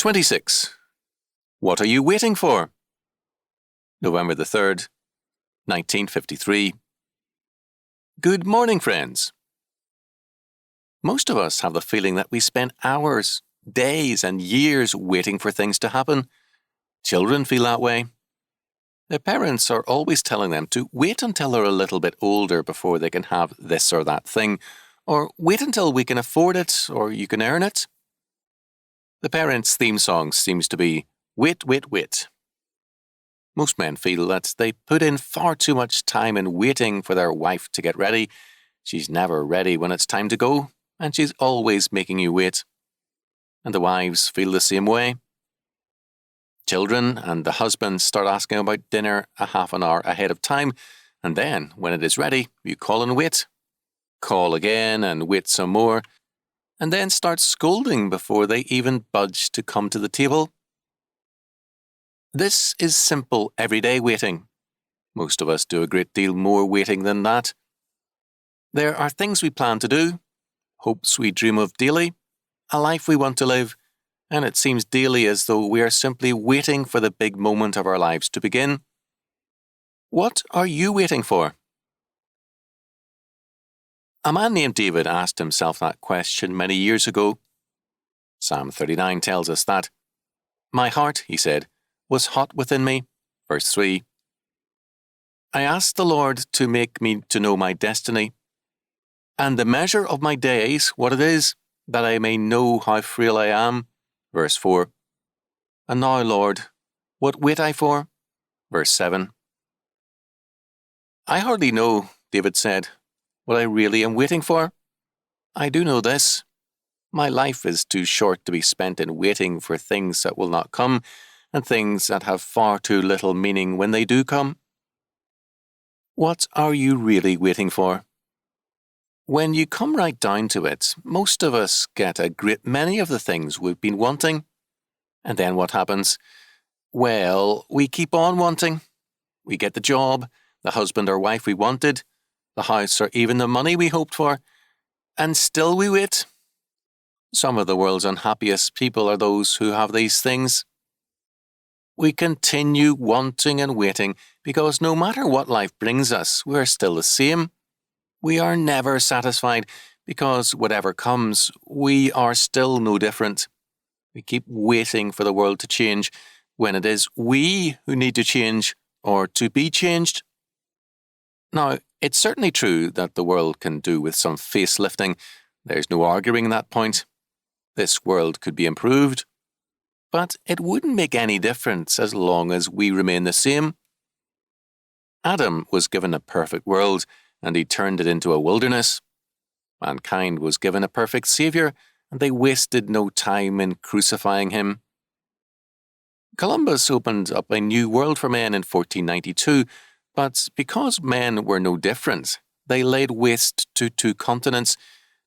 26. What are you waiting for? November the 3rd, 1953. Good morning, friends. Most of us have the feeling that we spend hours, days, and years waiting for things to happen. Children feel that way. Their parents are always telling them to wait until they're a little bit older before they can have this or that thing, or wait until we can afford it or you can earn it. The parents' theme song seems to be, wait, wait, wait. Most men feel that they put in far too much time in waiting for their wife to get ready. She's never ready when it's time to go, and she's always making you wait. And the wives feel the same way. Children and the husband start asking about dinner a half an hour ahead of time, and then, when it is ready, you call and wait. Call again and wait some more, and then start scolding before they even budge to come to the table. This is simple everyday waiting. Most of us do a great deal more waiting than that. There are things we plan to do, hopes we dream of daily, a life we want to live, and it seems daily as though we are simply waiting for the big moment of our lives to begin. What are you waiting for? A man named David asked himself that question many years ago. Psalm 39 tells us that. My heart, he said, was hot within me. Verse 3. I asked the Lord to make me to know my destiny, and the measure of my days, what it is, that I may know how frail I am. Verse 4. And now, Lord, what wait I for? Verse 7. I hardly know, David said, what I really am waiting for. I do know this. My life is too short to be spent in waiting for things that will not come, and things that have far too little meaning when they do come. What are you really waiting for? When you come right down to it, most of us get a great many of the things we've been wanting. And then what happens? Well, we keep on wanting. We get the job, the husband or wife we wanted, the house or even the money we hoped for, and still we wait. Some of the world's unhappiest people are those who have these things. We continue wanting and waiting because no matter what life brings us, we're still the same. We are never satisfied because whatever comes, we are still no different. We keep waiting for the world to change when it is we who need to change or to be changed. Now, it's certainly true that the world can do with some facelifting. There's no arguing that point. This world could be improved, but it wouldn't make any difference as long as we remain the same. Adam was given a perfect world, and he turned it into a wilderness. Mankind was given a perfect Saviour, and they wasted no time in crucifying him. Columbus opened up a new world for men in 1492, but because men were no different, they laid waste to 2 continents,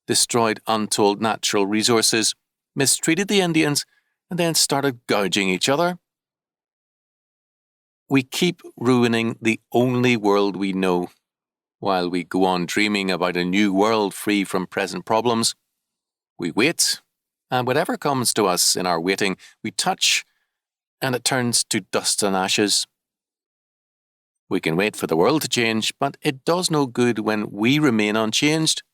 destroyed untold natural resources, mistreated the Indians, and then started gouging each other. We keep ruining the only world we know, while we go on dreaming about a new world free from present problems. We wait, and whatever comes to us in our waiting, we touch, and it turns to dust and ashes. We can wait for the world to change, but it does no good when we remain unchanged.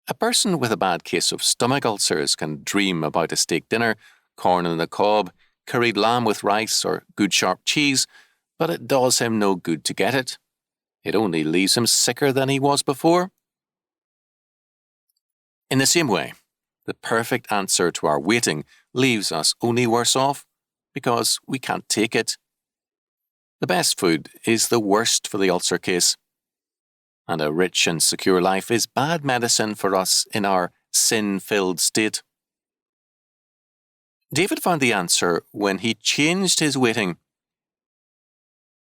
A person with a bad case of stomach ulcers can dream about a steak dinner, corn on the cob, curried lamb with rice, or good sharp cheese, but it does him no good to get it. It only leaves him sicker than he was before. In the same way, the perfect answer to our waiting leaves us only worse off because we can't take it. The best food is the worst for the ulcer case, and a rich and secure life is bad medicine for us in our sin-filled state. David found the answer when he changed his waiting.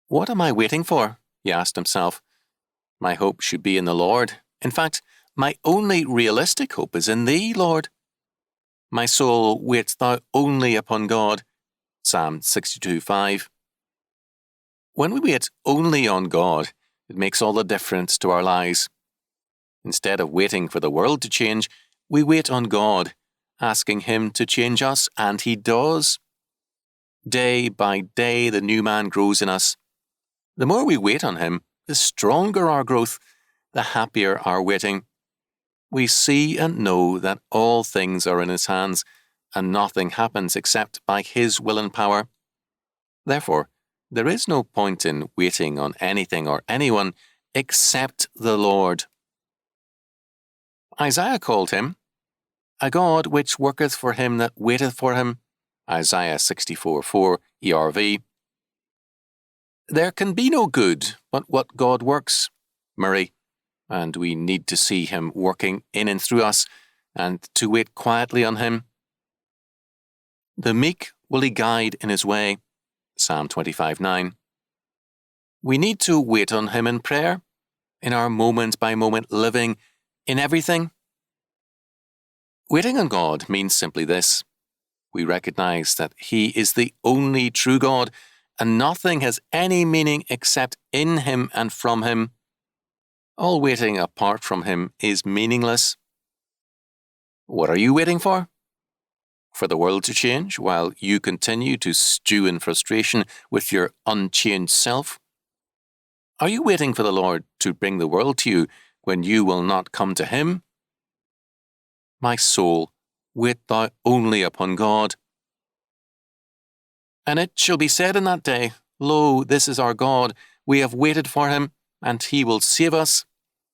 What am I waiting for? He asked himself. My hope should be in the Lord. In fact, my only realistic hope is in Thee, Lord. My soul, wait thou only upon God. Psalm 62:5. When we wait only on God, it makes all the difference to our lives. Instead of waiting for the world to change, we wait on God, asking Him to change us, and He does. Day by day, the new man grows in us. The more we wait on Him, the stronger our growth, the happier our waiting. We see and know that all things are in His hands, and nothing happens except by His will and power. Therefore, there is no point in waiting on anything or anyone except the Lord. Isaiah called Him a God which worketh for him that waiteth for Him. Isaiah 64:4 ERV. There can be no good but what God works, Murray, and we need to see Him working in and through us, and to wait quietly on Him. The meek will He guide in His way, Psalm 25:9. We need to wait on Him in prayer, in our moment-by-moment living, in everything. Waiting on God means simply this. We recognize that He is the only true God, and nothing has any meaning except in Him and from Him. All waiting apart from Him is meaningless. What are you waiting for? For the world to change while you continue to stew in frustration with your unchanged self? Are you waiting for the Lord to bring the world to you when you will not come to Him? My soul, wait thou only upon God. And it shall be said in that day, Lo, this is our God, we have waited for Him, and He will save us.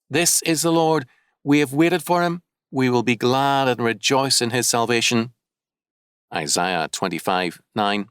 This is the Lord, we have waited for Him, we will be glad and rejoice in His salvation. Isaiah 25:9.